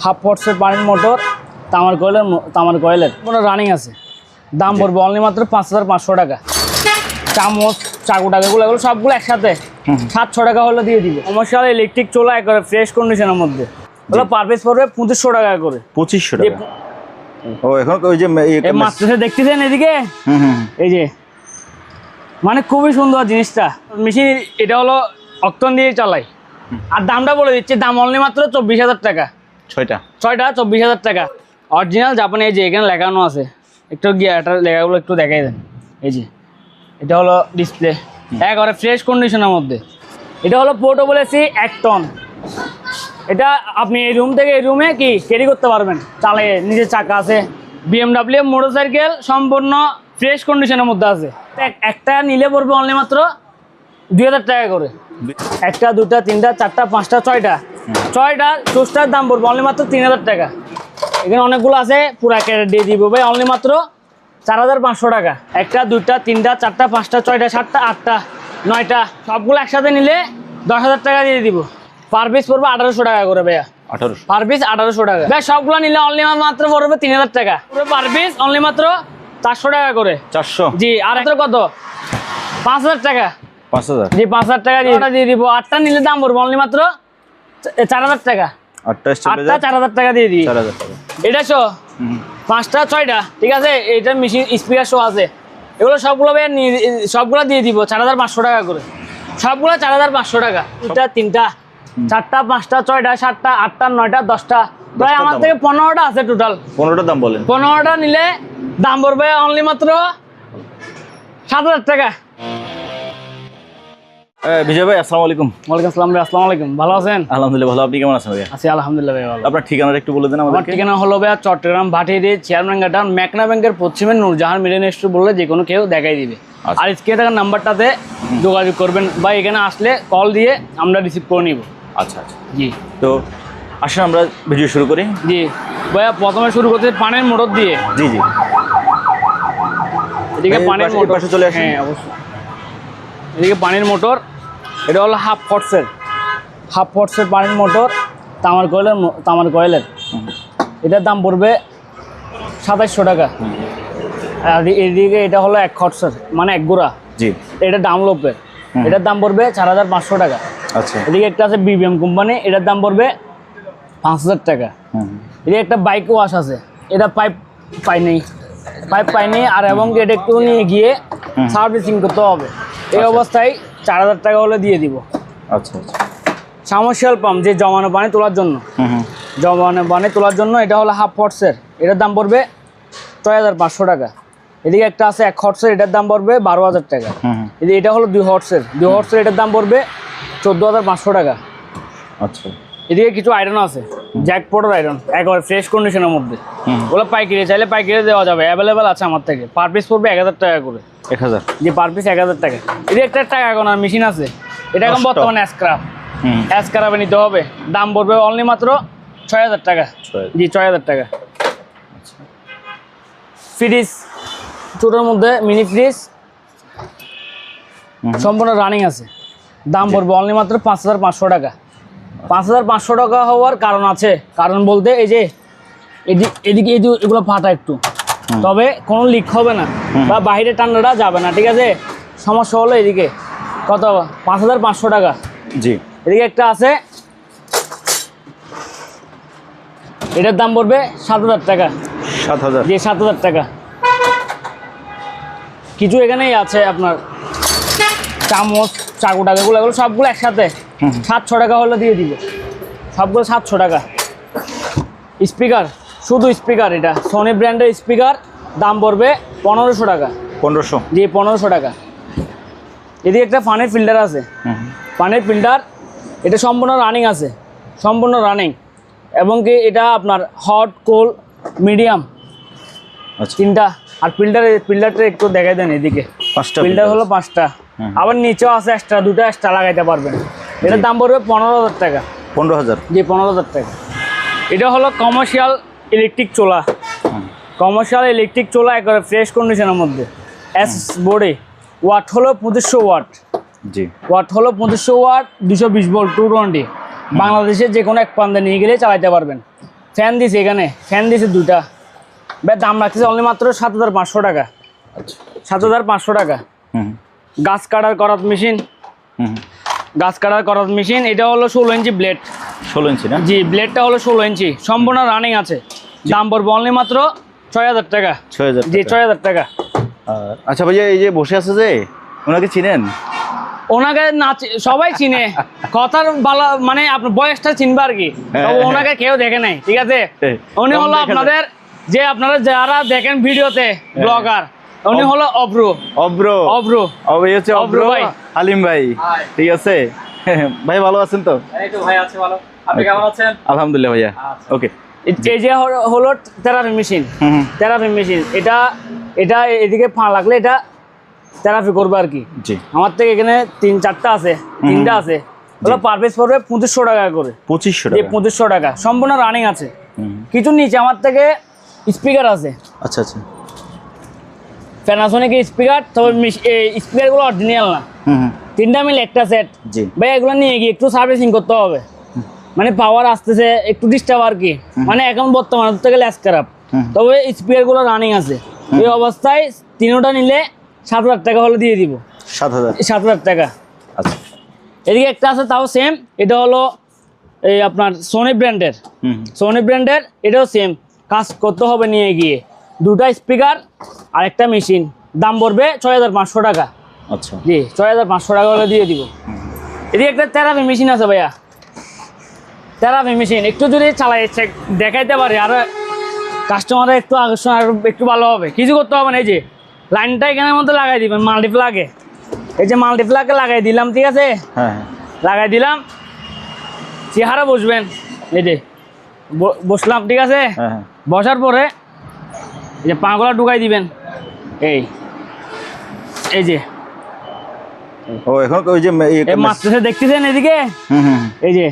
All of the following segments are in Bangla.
হাফ হর্সের পানির মোটর, তামার কয়েলের কোনো রানিং আছে। দাম পড়বে অনলি মাত্র 5500 টাকা। চামচ, চাকু টাকাগুলো এগুলো সবগুলো একসাথে 700 টাকা হলে দিয়ে দিবে। কমার্শিয়াল ইলেকট্রিক চুলা একবারে ফ্রেশ কন্ডিশনের মধ্যে ওগুলো পার পিস পড়বে 2500 টাকা করে। 2500 টাকা। ও এখন ওই যে এই মাত্র দেখতেছেন এদিকে, এই যে মানে খুবই সুন্দর জিনিসটা। মেশিন এটা হলো অক্টন দিয়ে চালাই। আর দামটা বলে দিচ্ছি, দাম অনলি মাত্র 24000 টাকা। ছয়টা 24000 টাকা। অরিজিনাল জাপানি। এই যে এখানে লেখানো আছে, একটু গিয়ে এটা লেখাগুলো একটু দেখাই দেন। এই যে এটা হলো ডিসপ্লে একবারে ফ্রেশ কন্ডিশনের মধ্যে। এটা হলো পোর্টেবল এসি 1 টন। এটা আপনি এই রুম থেকে এই রুমে কি ক্যারি করতে পারবেন চালিয়ে। নিজের চাকা আছে। BMW মোটরসাইকেল সম্পূর্ণ ফ্রেশ কন্ডিশনের মধ্যে আছে। একটা নিলে পড়বে অনলি মাত্র 2000 টাকা করে। একটা, দুটা, তিনটা, চারটা, পাঁচটা, ছয়টা সুস্টার দাম পড়বে অনলি মাত্র 3000 টাকা। এখানে অনেকগুলো আছে, পুরা ক্যারেট দিয়ে দিব ভাই অনলি মাত্র 4500 টাকা। একটা, দুটা, তিনটা, চারটা, পাঁচটা, ছয়টা, সাতটা, আটটা, নয়টা সবগুলো একসাথে নিলে 10000 টাকা দিয়ে দিব। পার পিস পড়বে 1800 টাকা করে ভাইয়া। 1800 পার পিস 1800 টাকা ভাই। সবগুলো নিলে অনলি মাত্র পড়বে 3000 টাকা পার পিস। অনলি মাত্র 400 টাকা করে। 400 জি। আর কত? 5000 টাকা। 5000 জি। 5000 টাকা দিয়ে দিব। 8টা নিলে দাম পড়বে অনলি মাত্র 4000 টাকা। 8টা 4000 টাকা দিয়ে দিই। 4000 টাকা এটা শো। 5টা 6টা ঠিক আছে। এটা মেশিন স্পিকার শো আছে। এগুলো সবগুলো ভাই সবগুলো দিয়ে দিব 4500 টাকা করে। সবগুলো 4500 টাকা। 2টা 3টা 4টা 5টা 6টা 7টা 8টা 9টা 10টা প্রায় আমার থেকে 15টা আছে টোটাল। 15টা দাম বলেন। 15টা নিলে দাম পড়বে অনলি মাত্র 7000 টাকা। বিজয় ভাই আসসালামু আলাইকুম। ওয়ালাইকুম আসসালাম ভাই। আসসালামু আলাইকুম। ভালো আছেন? আলহামদুলিল্লাহ ভালো। আপনি কেমন আছেন ভাই? আছি আলহামদুলিল্লাহ ভাই ভালো। আপনার ঠিকানাটা একটু বলে দেন আমাদের। আমার ঠিকানা হলো ভাই চট্টগ্রাম ভাটিয়ারি চেয়ারম্যান ঘাট মেঘনা ব্যাংকের পশ্চিমে নূরজাহান মিলেন স্টোর বললে যে কোনো কেউ দেখাই দিবে। আর স্ক্রিনে থাকা নাম্বারটাতে যোগাযোগ করবেন বা এখানে আসলে কল দিয়ে আমরা রিসিভ করে নিব। আচ্ছা আচ্ছা জি। তো আসলে আমরা ভিডিও শুরু করি। জি ভাইয়া, প্রথমে শুরু করতে পানির মোটর দিয়ে। জি জি। এদিকে পানির মোটর পাশে চলে আসেন। হ্যাঁ অবশ্যই। এদিকে পানির মোটর, এটা হলো হাফ হর্সের পানির মোটর, তামার কয়েলের। এটার দাম পড়বে 2700 টাকা। আর এদিকে এটা হলো 1 হর্সের মানে 1 গোড়া। জি। এটা ডাউনলোপের। এটার দাম পড়বে 4500 টাকা। আচ্ছা। এদিকে একটা আছে BBM কোম্পানি, এটার দাম পড়বে 5000 টাকা। এদিকে একটা বাইক ওয়াশ আছে, এটা পাইপ পাইনি আর এবং এটা একটু নিয়ে গিয়ে সার্ভিসিং করতে হবে। এই অবস্থায় 4000 টাকা হলে দিয়ে দিব। আচ্ছা আচ্ছা। সাবমার্সিবল পাম্প যে জমানো পানি তোলার জন্য, এটা হলো হাফ হর্সের। এটার দাম পড়বে 6500 টাকা। এদিকে একটা আছে 1 হর্সের, এটার দাম পড়বে 12000 টাকা। এটা হলো 2 হর্সের, এটার দাম পড়বে 14500 টাকা। আচ্ছা। এদিকে কিছু আয়রন আছে, জ্যাকপটের আয়রন একবারে ফ্রেশ কন্ডিশনের মধ্যে। ওগুলো পাইকারি চাইলে পাইকারি দেওয়া যাবে, অ্যাভেলেবেল আছে আমার থেকে। পার পিস পড়বে 1000 টাকা করে। 1000 জি। পার পিস 1000 টাকা। এদিকে একটা টাকা গোনার মেশিন আছে, এটা এখন বর্তমানে স্ক্রাবে নিতে হবে। দাম পড়বে অনলি মাত্র 6000 টাকা। জি 6000 টাকা। ফ্রিজ ছোটোর মধ্যে মিনি ফ্রিজ সম্পূর্ণ রানিং আছে। দাম পড়বে অনলি মাত্র 5500 টাকা। 5500 টাকা হওয়ার কারণ আছে, কারণ বলতে এই যে এদিকে এগুলো ফাটা একটু, তবে কোনো লিক হবে না বা বাইরে ঠান্ডাটা যাবে না। ঠিক আছে। সমস্যা হলো এদিকে কত 5500 টাকা। জি। এদিকে একটা আছে, এটার দাম পড়বে 7000 টাকা। 7000 জি 7000 টাকা। কিছু এখানেই আছে আপনার চামচ, চাকু টাকাগুলো এগুলো সবগুলো একসাথে 700 টাকা হলে দিয়ে দিবে। সবগুলো 700 টাকা। স্পিকার, শুধু স্পিকার, এটা সোনি ব্র্যান্ডের স্পিকার, দাম পড়বে 1500 টাকা। 1500 জি 1500 টাকা। এদিকে একটা পানির ফিল্টার আছে, পানির ফিল্টার, এটা সম্পূর্ণ রানিং আছে, সম্পূর্ণ রানিং। এবং কি এটা আপনার হট, কোল্ড, মিডিয়াম তিনটা। আর ফিল্টারটা একটু দেখাই দেন। এদিকে ফিল্টার হলো 5টা, আবার নিচেও আছে এক্সট্রা, 2টা এক্সট্রা লাগাইতে পারবেন। এটার দাম পড়বে 15000 টাকা। 15000 জি 15000 টাকা। এটা হলো কমার্শিয়াল ইলেকট্রিক চুলা, একবারে ফ্রেশ কন্ডিশনের মধ্যে। এস বোর্ডে ওয়াট হলো 2500 ওয়াট। জি। ওয়াট হলো 2500 ওয়াট, 220 ভোল্ট 220। বাংলাদেশের যে কোনো এক প্রান্তে নিয়ে গেলে চালাইতে পারবেন। ফ্যান দিছে, এখানে ফ্যান দিছে দুইটা। ভাই দাম রাখতেছে অনলি মাত্র 7,500 টাকা। আচ্ছা 7,500 টাকা। হুম গাছ কাটার করাত মেশিন, হুম গাছ কাটার করাত মেশিন। এটা হলো 16 ইঞ্চি ব্লেড। 16 ইঞ্চি না? জি, ব্লেডটা হলো 16 ইঞ্চি, সম্পূর্ণ রানিং আছে। দাম পড়বে অনলি মাত্র 6,000 টাকা। 6,000 জি, 6,000 টাকা। আচ্ছা ভাইয়া, এই যে বসে আছে যে, ওনাকে চিনেন? ওনাকে না সবাই চিনে, কথার ভালো মানে আপনার বয়সটা চিনবে আর কি। তবে ওনাকে কেউ দেখে নাই, ঠিক আছে? উনি হলো আপনাদের যে আপনারা যারা দেখেন ভিডিওতে ব্লগার, উনি হলো অব্র। অব্র অব্র এই হচ্ছে অব্র ভাই। হালিম ভাই, ঠিক আছে? ভাই ভালো আছেন তো? এই তো ভাই আছে ভালো। আপনি কেমন আছেন? আলহামদুলিল্লাহ ভাইয়া। ওকে, এই যে হলো থেরাপি মেশিন। হুম থেরাপি মেশিন, এটা এটা এদিকে পা লাগলে এটা থেরাপি করবে আর কি। জি, আমার থেকে এখানে 3-4টা আছে, 3টা আছে। ওগুলো পার পিস পড়বে 2500 টাকা করে। 2500 যে টাকা। 2500 টাকা সম্পূর্ণ রানিং আছে। হুম, কিছু নিচে আমার থেকে স্পিকার আছে, আচ্ছা আচ্ছা। প্যানাসোনিক স্পিকার, তবে স্পিকারগুলো অরিজিনাল না। হুম হুম, 3টা মিলে একটা সেট। জি ভাই এগুলো নিয়ে গিয়ে একটু সার্ভিসিং করতে হবে, মানে পাওয়ার আসতেছে একটু ডিস্টার্ব আর কি। মানে এখন বর্তমানে ধরতে গেলে খারাপ, তবে স্পিকারগুলো রানিং আছে। এই অবস্থায় 3টা নিলে 7,000 টাকা হলে দিয়ে দিব। 7,000। 7,000 টাকা। আচ্ছা। এদিকে একটা আছে তাও সেম, এটা হলো এই আপনার সোনি ব্র্যান্ডের। হুম সোনি ব্র্যান্ডের, এটাও সেম কাজ করতে হবে নিয়ে গিয়ে। 2টা স্পিকার আর একটা মেশিন, দাম পড়বে 6,500 টাকা। আচ্ছা। জি, 6,500 টাকা হলে দিয়ে দিব। এদিকে একটা থেরাপি মেশিন আছে ভাইয়া, থেরাপি মেশিন একটু যদি চালাই দেখাইতে পারে আর কাস্টমারের একটু আকর্ষণ আর একটু ভালো হবে। কিছু করতে হবে না, এই যে লাইনটা এখানের মধ্যে লাগাই দিবেন মাল্টিপ্লাগে। এই যে মাল্টিপ্লাগে লাগাই দিলাম, ঠিক আছে? হ্যাঁ হ্যাঁ, লাগাই দিলাম, চেহারা বসবেন, এই যে বসলাম, ঠিক আছে? হ্যাঁ হ্যাঁ। বসার পরে এই যে পাগুলা ঢুকাই দিবেন, এই এই যে ও এখন ওই যে এই মাত্রাসে দেখতেছেন এদিকে, হুম হুম এই যে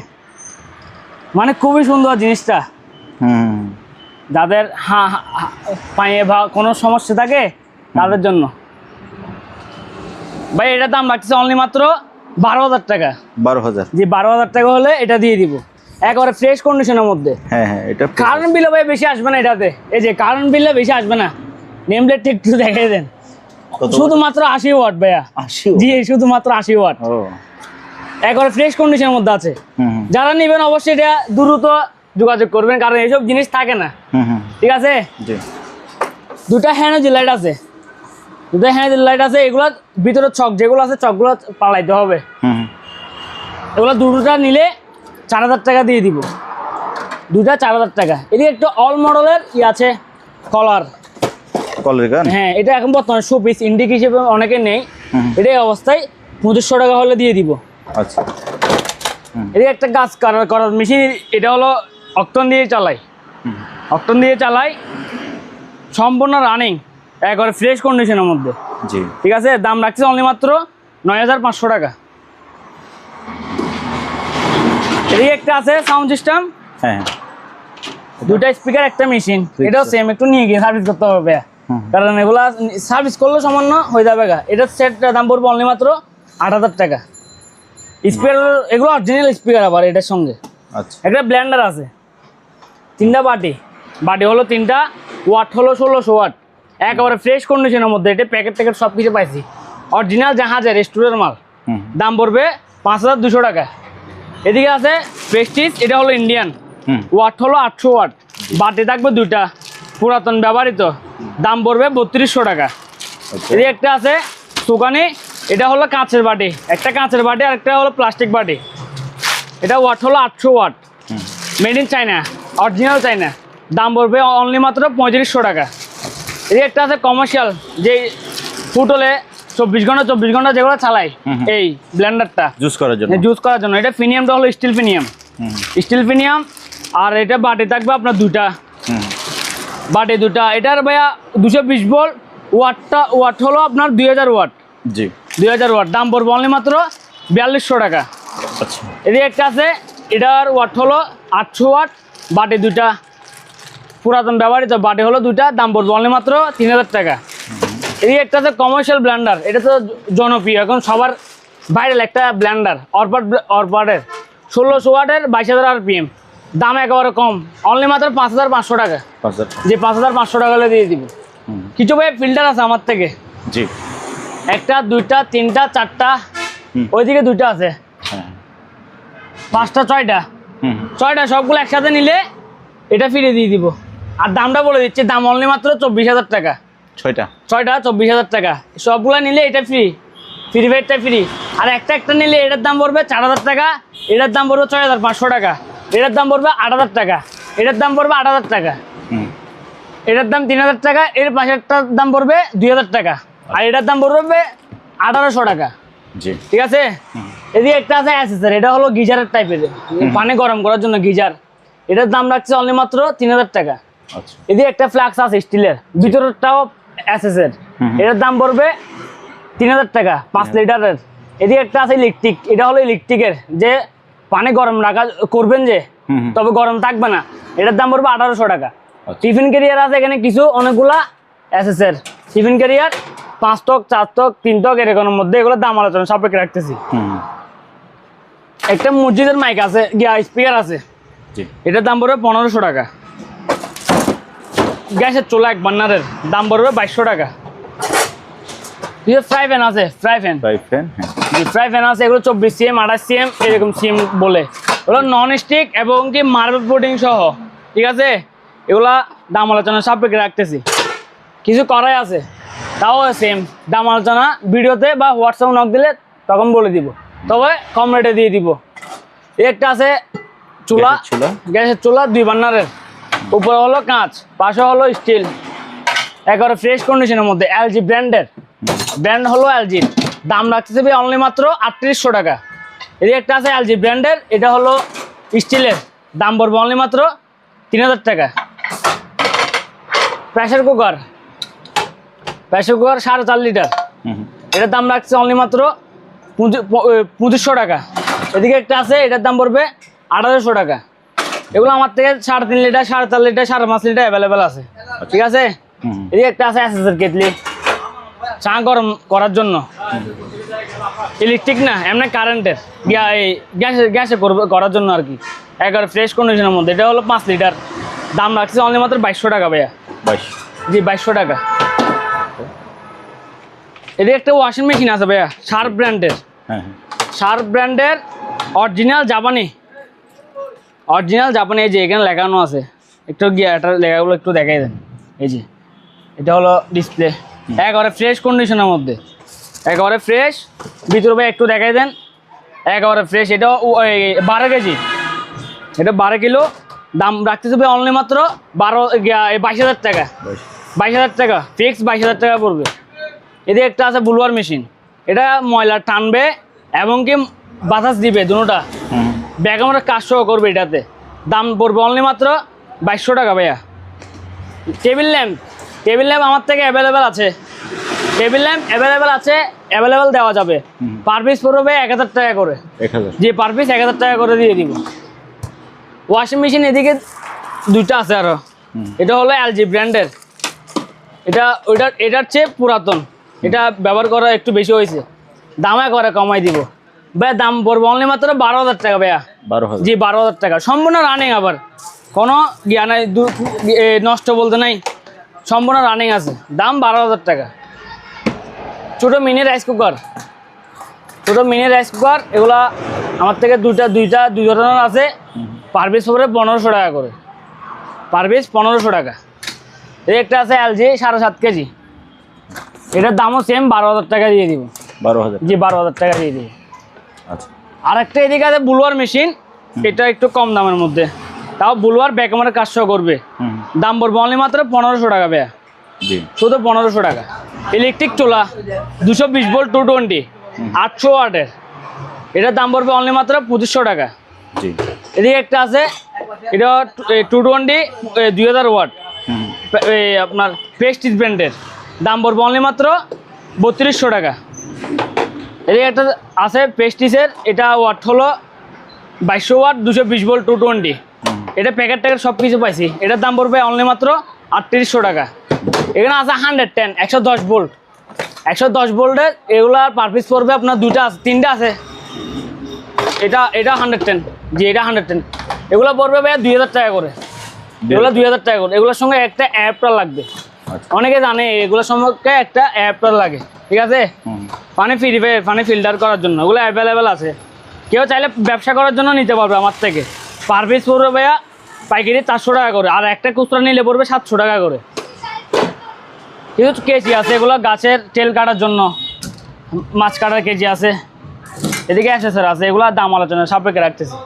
মানে খুবই সুন্দর জিনিসটা। হুম, যাদের পায়ে বা কোনো সমস্যা থাকে তাদের জন্য। ভাই এটার দাম রাখতেছে অনলি মাত্র 12,000 টাকা। 12,000। যে 12,000 টাকা হলে এটা দিয়ে দিব, একেবারে ফ্রেশ কন্ডিশনের মধ্যে। হ্যাঁ হ্যাঁ, এটা কারেন্ট বিলে ভাই বেশি আসবে না এটাতে। এই যে কারেন্ট বিলে বেশি আসবে না। নেম প্লেটটা একটু দেখাই দেন। শুধুমাত্র 80 ওয়াট ভাইয়া। 80? জি, শুধুমাত্র 80 ওয়াট, ও একেবারে ফ্রেশ কন্ডিশনের মধ্যে আছে। হুম হুম যারা নেবেন অবশ্যই এটা দ্রুত যোগাযোগ করবেন, কারণ এইসব জিনিস থাকে না, হুম হুম, ঠিক আছে? জি 2টা হ্যালোজেন লাইট আছে, 2টা হ্যালোজেন লাইট আছে। এগুলোর ভিতরে চক যেগুলো আছে চকগুলো পালাইতে হবে। হুম হুম, এগুলো 2টা নিলে 4,000 টাকা দিয়ে দিব। 2টা 4,000 টাকা। এদিকে একটু অল মডেলের আছে কলার। কলের গান। হ্যাঁ, এটা এখন বর্তমানে শোপিস ইন্ডিক হিসেবে অনেকে নেই। এটাই অবস্থায় 2500 টাকা হলে দিয়ে দিব। আচ্ছা। এদিকে একটা গাছ করার মেশিন, এটা হলো অক্টন দিয়ে চালাই। অক্টন দিয়ে চালাই, সম্পূর্ণ রানিং, একবারে ফ্রেশ কন্ডিশনের মধ্যে, জি, ঠিক আছে? দাম রাখছে অনলি মাত্র 9,500 টাকা। এদিকে একটা আছে সাউন্ড সিস্টেম, হ্যাঁ 2টা স্পিকার একটা মেশিন। এটাও সেম, একটু নিয়ে গিয়ে সার্ভিস করতে হবে, কারণ এগুলা সার্ভিস করলে সামান্য হয়ে যাবে। এটার সেটটার দাম পড়বে অনলি মাত্র 8,000 টাকা। স্পিকার এগুলো অরিজিনাল স্পিকার, আবার এটার সঙ্গে আচ্ছা। একটা ব্লেন্ডার আছে। 3টা বাটি হলো 3টা, ওয়াট হলো 1600 ওয়াট, একেবারে ফ্রেশ কন্ডিশনের মধ্যে। এটা প্যাকেট সব কিছু পাইছি, অরিজিনাল জাহাজের রেস্টুরেন্টের মাল। দাম পড়বে 5,200 টাকা। এদিকে আছে প্রেস্টিজ, এটা হলো ইন্ডিয়ান, ওয়াট হলো 800 ওয়াট, বাটি থাকবে 2টা, পুরাতন ব্যবহৃত, দাম পড়বে 3200 টাকা। এদিকে একটা আছে সুকানি, এটা হলো কাঁচের বাটি, একটা কাঁচের বাটি আর একটা হলো প্লাস্টিক বাটি। এটা ওয়াট হলো 800 watt, made in China, original China, দাম পড়বে অনলি মাত্র 3500 টাকা। এদিকে একটা আছে কমার্শিয়াল, যে ফুটলে 24 ঘন্টা যেগুলো চালাই, এই ব্লেন্ডারটা জুস করার জন্য। জুস করার জন্য। এটা ফিনিয়ামটা হলো স্টিল ফিনিয়াম, স্টিল ফিনিয়াম। আর এটা বাটি থাকবে আপনার 2টা, বাটি 2টা। এটার ভাইয়া 220 ভোল্ট, ওয়াট হলো আপনার 2000 ওয়াট। জি, 2000 ওয়াট, দাম পড়বে অনলি মাত্র 4200 টাকা। আচ্ছা। এদিকে একটা আছে, এটার ওয়াট হলো 800 ওয়াট, বাটি 2টা, পুরাতন ব্যবহৃত, বাটি হলো 2টা, দাম পড়বে অনলি মাত্র 3000 টাকা। এদিকে একটা আছে কমার্শিয়াল ব্লেন্ডার, এটা তো জনপ্রিয় এখন সবার ভাইরাল একটা ব্লেন্ডার, অরপাটের 1600 ওয়াটের 22,000 RPM। দাম একেবারে কম, অনলি মাত্র 5500 টাকা। 5000। যে 5500 টাকা হলে দিয়ে দিব। কিছু ভাই ফিল্টার আছে আমার থেকে, জি। একটা, দুইটা, তিনটা, চারটা, ওইদিকে দুইটা আছে, হ্যাঁ। 5টা, 6টা, 6টা সবগুলো একসাথে নিলে এটা ফিরে দিয়ে দিব। আর দামটা বলে দিচ্ছি, দাম অনলি মাত্র 24000 টাকা। 6টা 24000 টাকা, সবগুলো নিলে এটা ফ্রি, ফ্রি ফায়ারটা ফ্রি। আর একটা একটা নিলে এটার দাম পড়বে 4000 টাকা, এটার দাম পড়বে 6500 টাকা, এটার দাম পড়বে 8000 টাকা, এটার দাম পড়বে 8000 টাকা, এটার দাম 3000 টাকা, এর পাশেরটার দাম পড়বে 2000 টাকা, আর এটার দাম পড়বে 1800 টাকা। জি। ঠিক আছে। এদিকে একটা আছে অ্যাসেসর, এটা হলো গিজারের টাইপের, পানি গরম করার জন্য গিজার। এটার দাম রাখছে অনলি মাত্র 3000 টাকা। আচ্ছা। এদিকে একটা ফ্লাক্স আছে স্টিলের, ভিতরটাও অ্যাসেসের, এটার দাম পড়বে 3000 টাকা, 5 লিটারের। এদিকে একটা আছে ইলেকট্রিক, এটা হলো ইলেকট্রিকের, যে পানি গরম রাখা করবেন যে, তবে গরম থাকবে না, এটার দাম পড়বে 1800 টাকা। টিফিন ক্যারিয়ার আছে এখানে কিছু অনেকগুলা অ্যাসেসের টিফিন ক্যারিয়ার, 5 টক, 4 টক, 3 টক, এরকমের মধ্যে, এগুলোর দাম আলোচনা সাপেক্ষে রাখতেছি। একটা মসজিদের মাইক আছে, স্পিকার আছে, এটার দাম পড়বে 1500 টাকা। গ্যাসের চুলা 1 বার্নারের দাম পড়বে 2200 টাকা। ফ্রাই প্যান আছে, ফ্রাই প্যান, ফ্রাই প্যান আছে, এগুলো 24 সিএম, 28 সিএম, এরকম সিএম বলে, ওগুলো নন স্টিক এবং কি মার্বেল কোটিং সহ। ঠিক আছে, এগুলা দাম আলোচনা সাপেক্ষে রাখতেছি। কিছু করাই আছে, তাও সেম দাম আলোচনা ভিডিওতে বা হোয়াটসঅ্যাপ নক দিলে তখন বলে দিব, তবে কম রেটে দিয়ে দিব। একটা আছে চুলা, গ্যাসের চুলা 2 বার্নারের, উপরে হলো কাঁচ, পাশে হলো স্টিল, একেবারে ফ্রেশ কন্ডিশনের মধ্যে, এলজি ব্র্যান্ডের, ব্র্যান্ড হলো এলজি। দাম রাখতেছে অনলি মাত্র 3800 টাকা। এদিকে একটা আছে এলজি ব্র্যান্ডের, এটা হলো স্টিলের, দাম পড়বে অনলি মাত্র 3000 টাকা। প্রেসার কুকার 4.5 লিটার, এটার দাম রাখছে অনলি মাত্র 2500 টাকা। এদিকে একটা আছে, এটার দাম পড়বে 1800 টাকা। এগুলো আমার থেকে 3.5 লিটার, 4.5 লিটার, 5.5 লিটার অ্যাভেলেবেল আছে। ঠিক আছে। এদিকে একটা আছে অ্যাসেসের কেটলি, চা গরম করার জন্য, ইলেকট্রিক না, এমনি কারেন্টের, গ্যাসে করার জন্য আর কি, একেবারে ফ্রেশ কন্ডিশনের মধ্যে। এটা হলো 5 লিটার, দাম রাখছে অনলি মাত্র 2200 টাকা ভাইয়া। 22? জি, 2200 টাকা। এদিকে একটা ওয়াশিং মেশিন আছে ভাইয়া, শার্প ব্র্যান্ডের, শার্প ব্র্যান্ডের, অরিজিনাল জাপানি, এই যে এখানে লেখানো আছে, একটু গিয়ে এটার লেখাগুলো একটু দেখাই দেন। এই যে এটা হলো ডিসপ্লে, একেবারে ফ্রেশ কন্ডিশনের মধ্যে, একেবারে ফ্রেশ। ভিতরে ভাই একটু দেখাই দেন, একেবারে ফ্রেশ। এটা 12 কেজি, এটা 12 কিলো। দাম রাখতেছে ভাই অনলি মাত্র 22,000 টাকা। 22,000 টাকা ফিক্স, 22,000 টাকা পড়বে। এদিকে একটা আছে ব্লুয়ার মেশিন, এটা ময়লা টানবে এবং কি বাতাস দিবে, দুটোটা ব্যাকগ্রাউন্ডের কাজ সহ করবে। এটাতে দাম পড়বে অনলি মাত্র 2200 টাকা ভাইয়া। টেবিল ল্যাম্প আমার থেকে অ্যাভেলেবেল আছে, অ্যাভেলেবেল দেওয়া যাবে। পার পিস পড়বে 1000 টাকা করে। জি, পার পিস 1000 টাকা করে দিয়ে দিব। ওয়াশিং মেশিন এদিকে 2টা আছে আরো, এটা হলো এলজি ব্র্যান্ডের, এটার চেয়ে পুরাতন, এটা ব্যবহার করা একটু বেশি হয়েছে, দামে করে কমাই দিব ভাই। দাম পড়বে অনলি মাত্র 12,000 টাকা ভাইয়া। 12,000? জি, 12,000 টাকা, সম্পূর্ণ রানিং, আবার কোনো নাই, নষ্ট বলতে নাই, সম্পূর্ণ রানিং আছে, দাম 12,000 টাকা। ছোটো মিনি রাইস কুকার, এগুলা আমার থেকে দুই ধরনের আছে, পার পিস পড়বে 1500 টাকা করে, পার পিস 1500 টাকা। এই একটা আছে এলজি 7.5 কেজি, এটার দামও সেম 12,000 টাকা দিয়ে দিব। 12,000? জি, 12,000 টাকা দিয়ে দিব। আচ্ছা। আর একটা এদিকে আছে ব্লুয়ার মেশিন, এটা একটু কম দামের মধ্যে, তাও ব্লুয়ার ব্যাকগ্রাউন্ডের কাজ সহ করবে, দাম পড়বে অনলি মাত্র 1500 টাকা ভাইয়া। জি, শুধু 1500 টাকা। ইলেকট্রিক চুলা 220 ভোল্ট 220, 800 ওয়াটের, এটার দাম পড়বে অনলি মাত্র 2500 টাকা। জি। এদিকে একটা আছে, এটা 220 2000 ওয়াট, আপনার প্রেস্টিজ ব্র্যান্ডের, দাম পড়বে অনলি মাত্র 3200 টাকা। এদিকে একটা আছে প্রেস্টিজের, এটা ওয়াট হলো 2200 ওয়াট, 220 ভোল্ট 220, এটা প্যাকেট সব কিছু পাইছি, এটার দাম পড়বে অনলি মাত্র 3800 টাকা। এখানে আছে 110 110 ভোল্ট, 110 ভোল্টের, এগুলার পার পিস পড়বে আপনার 3টা আছে, এটা 110। জি, এটা 110। এগুলো পড়বে ভাইয়া 2000 টাকা করে। এগুলো 2000 টাকা করে। এগুলোর সঙ্গে একটা অ্যাডাপ্টার লাগবে। আচ্ছা। অনেকে জানে এগুলোর সঙ্গে একটা অ্যাডাপ্টার লাগে, ঠিক আছে? পানি পিউরিফায়ার, পানি ফিল্টার করার জন্য ওগুলো অ্যাভেলেবেল আছে। কেউ চাইলে ব্যবসা করার জন্য নিতে পারবে আমার থেকে। পার পিস পড়বে ভাইয়া পাইকারি 400 টাকা করে, আর একটা খুচরা নিলে পড়বে 700 টাকা করে। কিছু কেজি আছে, এগুলো গাছের তেল কাটার জন্য, মাছ কাটার কেজি আছে। এদিকে অ্যাসেসর আছে, এগুলো দাম আলোচনা সাপেক্ষে রাখতেছি।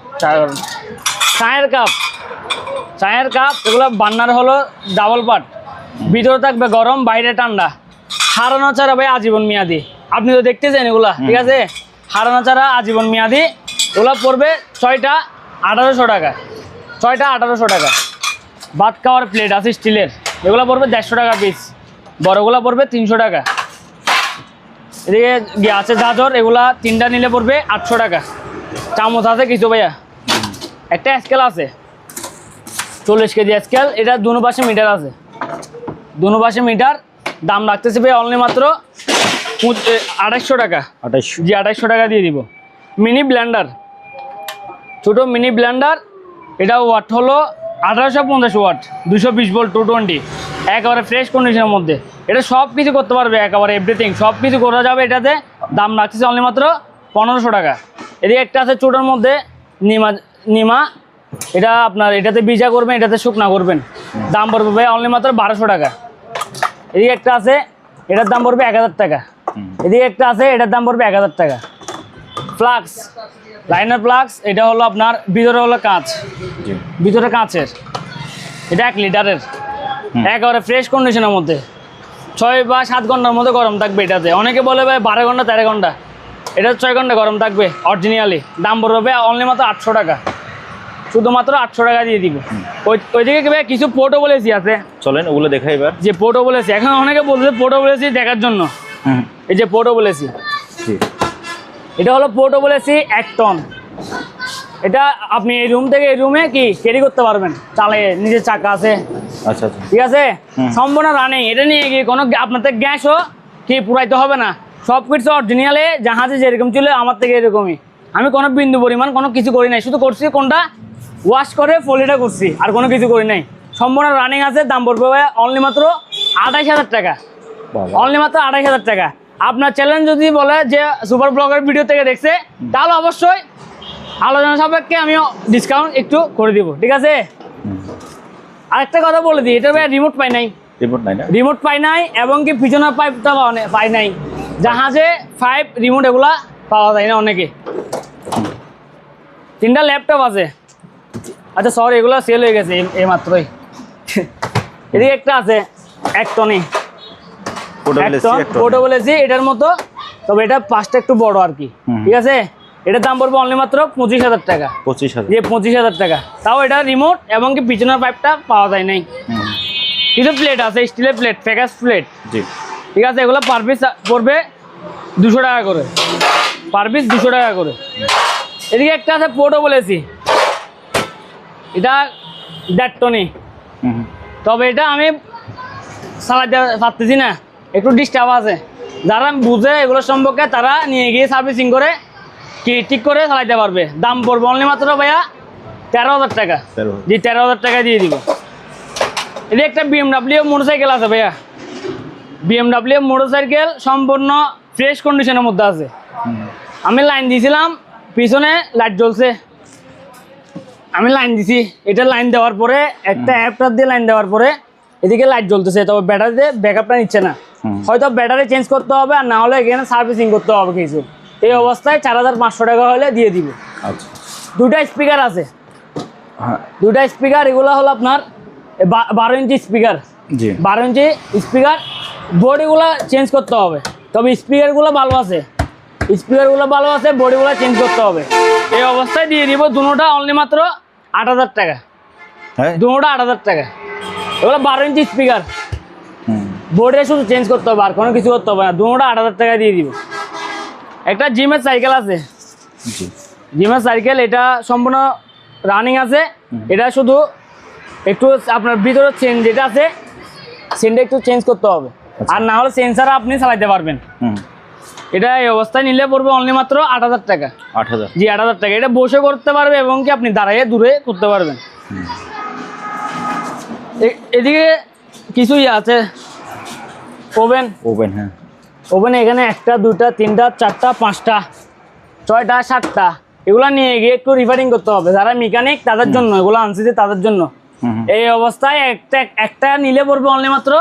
চায়ের কাপ, চায়ের কাপ এগুলো বান্নার হলো ডাবল পার্ট, ভিতরে থাকবে গরম, বাইরে ঠান্ডা। হারানো ছাড়া ভাই আজীবন মেয়াদি, আপনি তো দেখতেছেন এগুলা, ঠিক আছে? হারানো ছাড়া আজীবন মেয়াদি। এগুলো পড়বে 6টা 1800 টাকা, 6টা 1800 টাকা। ভাত খাওয়ার প্লেট আছে স্টিলের, এগুলো পড়বে 150 টাকা পিস, বড়গুলো পড়বে 300 টাকা। এদিকে আছে গাজর, এগুলা 3টা নিলে পড়বে 800 টাকা। চামচ আছে কিছু ভাইয়া, একটা স্কেল আছে 40 কেজি স্কেল, এটা দুনো পাশে মিটার আছে, দুনো পাশে মিটার। দাম রাখতেছে ভাই অনলি মাত্র 2800 টাকা। 2800। জি 2800 টাকা দিয়ে দিব। মিনি ব্লেন্ডার, ছোটো মিনি ব্লেন্ডার, এটা ওয়াট হলো 1850 ওয়াট, 220 ভোল্ট 220, একেবারে ফ্রেশ কন্ডিশনের মধ্যে। এটা সব কিছু করতে পারবে, একেবারে এভরিথিং সব কিছু করা যাবে এটাতে। দাম রাখতেছে অনলি মাত্র 1500 টাকা। এদিকে একটা আছে ছোটোর মধ্যে নিমা, এটা আপনার এটাতে ভিজা করবেন, এটাতে শুকনা করবেন। দাম পড়বে ভাই অনলি মাত্র 1200 টাকা। এদিকে একটা আছে, এটার দাম পড়বে 1000 টাকা। এদিকে একটা আছে, এটার দাম পড়বে 1000 টাকা। ফ্লাক্স, লাইনার ফ্লাক্স, এটা হলো আপনার ভিতরে হলো কাঁচ, ভিতরে কাঁচের, এটা 1 লিটারের, একেবারে ফ্রেশ কন্ডিশনের মধ্যে। 6 বা 7 ঘন্টার মধ্যে গরম থাকবে এটাতে। অনেকে বলে ভাই 12 ঘন্টা 13 ঘন্টা, এটা 6 ঘন্টা গরম থাকবে অরিজিনালি। দাম পড়বে অনলি মাত্র 800 টাকা, শুধুমাত্র 800 টাকা দিয়ে দিব। ওইদিকে ভাই কিছু পোর্টেবল এসি আছে, চলেন ওগুলো দেখাই এবার। যে পোর্টেবল এসি, এখন অনেকে বলছে পোর্টেবল এসি দেখার জন্য। এই যে পোর্টেবল এসি, এটা হলো পোর্টেবল এসি 1 টন। এটা আপনি এই রুম থেকে এই রুমে কি ক্যারি করতে পারবেন, চালে নিজের চাকা আছে। আচ্ছা আচ্ছা, ঠিক আছে, সম্পূর্ণ রানিং। এটা নিয়ে গিয়ে কোনো আপনাদের গ্যাসও কি পুরাইতে হবে না, সব কিছু অরিজিনালে জাহাজে যেরকম ছিল আমার থেকে এরকমই। আমি কোনো বিন্দু পরিমাণ কোনো কিছু করি নাই, শুধু করছি কোনটা ওয়াশ করে ফলিটা করছি, আর কোনো কিছু করি নাই। সম্পূর্ণ রানিং আছে। দাম পড়বে অনলি মাত্র 28000 টাকা, অনলি মাত্র 28000 টাকা। আপনার চ্যালেঞ্জ যদি বলে যে সুপার ব্লগের ভিডিও থেকে দেখছে, তাহলে অবশ্যই আলোচনা সাপেক্ষে আমিও ডিসকাউন্ট একটু করে দিব, ঠিক আছে? আরেকটা কথা বলে দিই, এটা ভাই রিমোট পাই নাই, রিমোট নাই না? রিমোট পাই নাই, এবং কি পিছনের পাইপটা পাই নাই। জাহাজে 5 রিমোট এগুলা পাওয়া যায় না অনেকে। 3টা ল্যাপটপ আছে। আচ্ছা সরি, এগুলো সেল হয়ে গেছে এই মাত্রই। এদিকে একটা আছে 1 টনে, পোর্টেবল এসি এটার মতো, তবে এটা 5টা একটু বড় আর কি, ঠিক আছে? এটার দাম পড়বে অনলি মাত্র 25000 টাকা। 25000? যে 25000 টাকা, তাও এটা রিমোট এবং কি পিছনের পাইপটা পাওয়া যায় নাই। কিছু প্লেট আছে, স্টিলের প্লেট, প্যাকেজ প্লেট, জি ঠিক আছে? এগুলো পার পিস পড়বে 200 টাকা করে, পার পিস 200 টাকা করে। এদিকে একটা আছে পোর্টেবল এসি, এটা 1.5 টনি, তবে এটা আমি চালাতে পারতেছি না, একটু ডিস্টার্ব আছে। যারা বুঝে এগুলো সম্পর্কে তারা নিয়ে গিয়ে সার্ভিসিং করে কি ঠিক করে চালাইতে পারবে। দাম পড়বে অনলি মাত্র ভাইয়া 13000 টাকা। জি 13000 টাকা দিয়ে দিব। এটা একটা BMW মোটরসাইকেল আছে ভাইয়া, BMW মোটরসাইকেল, সম্পূর্ণ ফ্রেশ কন্ডিশনের মধ্যে আছে। আমি লাইন দিয়েছিলাম, পিছনে লাইট জ্বলছে, আমি লাইন দিছি। এটা লাইন দেওয়ার পরে একটা অ্যাপটার দিয়ে লাইন দেওয়ার পরে এদিকে লাইট জ্বলতেছে, তবে ব্যাটারিতে ব্যাকআপটা নিচ্ছে না। হয়তো ব্যাটারি চেঞ্জ করতে হবে, আর না হলে এখানে সার্ভিসিং করতে হবে কিছু। এই অবস্থায় 4500 টাকা হলে দিয়ে দিব। আচ্ছা, 2টা স্পিকার আছে, 2টা স্পিকার, এগুলো হলো আপনার 12 ইঞ্চি স্পিকার, জি 12 ইঞ্চি স্পিকার। বডিগুলো চেঞ্জ করতে হবে, তবে স্পিকারগুলো ভালো আছে, স্পিকারগুলো ভালো আছে, বডিগুলো চেঞ্জ করতে হবে। এই অবস্থায় দিয়ে দিব। দুটোটা অনলি মাত্র 8000 টাকা, দুটোটা 8000 টাকা। এগুলো 12 ইঞ্চি স্পিকার, বোর্ডে শুধু চেঞ্জ করতে হবে, আর কোনো কিছু করতে হবে না। দুটোটা 8000 টাকা দিয়ে দিব। একটা জিমের সাইকেল আছে, জিমের সাইকেল, এটা সম্পূর্ণ রানিং আছে। এটা শুধু একটু আপনার ভিতরে চেন যেটা আছে, চেনটা একটু চেঞ্জ করতে হবে, আর না হলে সেন্সার আপনি চালাইতে পারবেন। এটা এই অবস্থায় নিলে পড়বে অনলি মাত্র 8,000 টাকা। 8,000। জি 8,000 টাকা। এটা বসে করতে পারবে এবং কি আপনি দাঁড়িয়ে দূরে করতে পারবেন। এদিকে কিছুই আছে, ওভেন। ওভেন, হ্যাঁ। ওভেন এখানে 1টা 2টা 3টা 4টা 5টা 6টা 7টা, এগুলা নিয়ে গিয়ে একটু রিপেয়ারিং করতে হবে। যারা মেকানিক তাদের জন্য এগুলো আনছি, যে তাদের জন্য। এই অবস্থায় একটা নিলে পড়বে অনলি মাত্র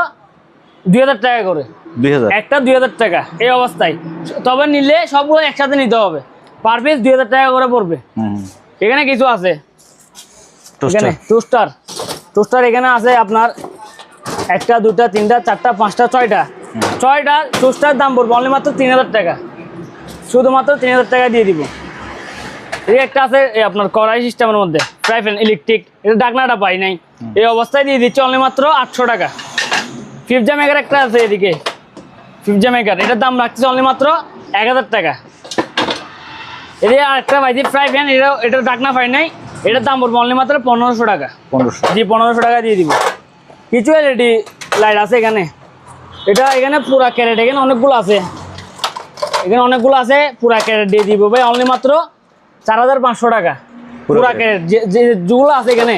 2,000 টাকা করে। 2,000। একটা 2,000 টাকা এই অবস্থায়। তবে নিলে সবগুলো একসাথে নিতে হবে, পার পিস 2,000 টাকা করে পড়বে। এখানে কিছু আছে, এখানে টোস্টার এখানে আছে আপনার 1টা 2টা 3টা 4টা 5টা 6টা টোস্টার দাম পড়বে অনলি মাত্র 3,000 টাকা। শুধুমাত্র 3,000 টাকা দিয়ে দিব। এই একটা আছে আপনার কড়াই সিস্টেমের মধ্যে, ফ্রাই প্যান ইলেকট্রিক, এটা ডাকনাটা পাই নাই, এই অবস্থায় দিয়ে দিচ্ছে অনলি মাত্র 800 টাকা। পিৎজা মেকার একটা আছে এদিকে, পিৎজা মেকার, এটার দাম রাখছে অনলি মাত্র 1,000 টাকা। এদিকে আরেকটা পাইছি ফ্রাই প্যান, এটা ডাকনা পাই নাই, এটার দাম পড়বে অনলি মাত্র 1,500 টাকা। 1500। জি 1,500 টাকা দিয়ে দিব। কিছু এলইডি লাইট আছে এখানে, এখানে পুরা ক্যারেট, এখানে অনেকগুলো আছে, পুরা ক্যারেট দিয়ে দিব ভাই অনলি মাত্র 4,500 টাকা। পুরা ক্যারেট যেগুলো আছে এখানে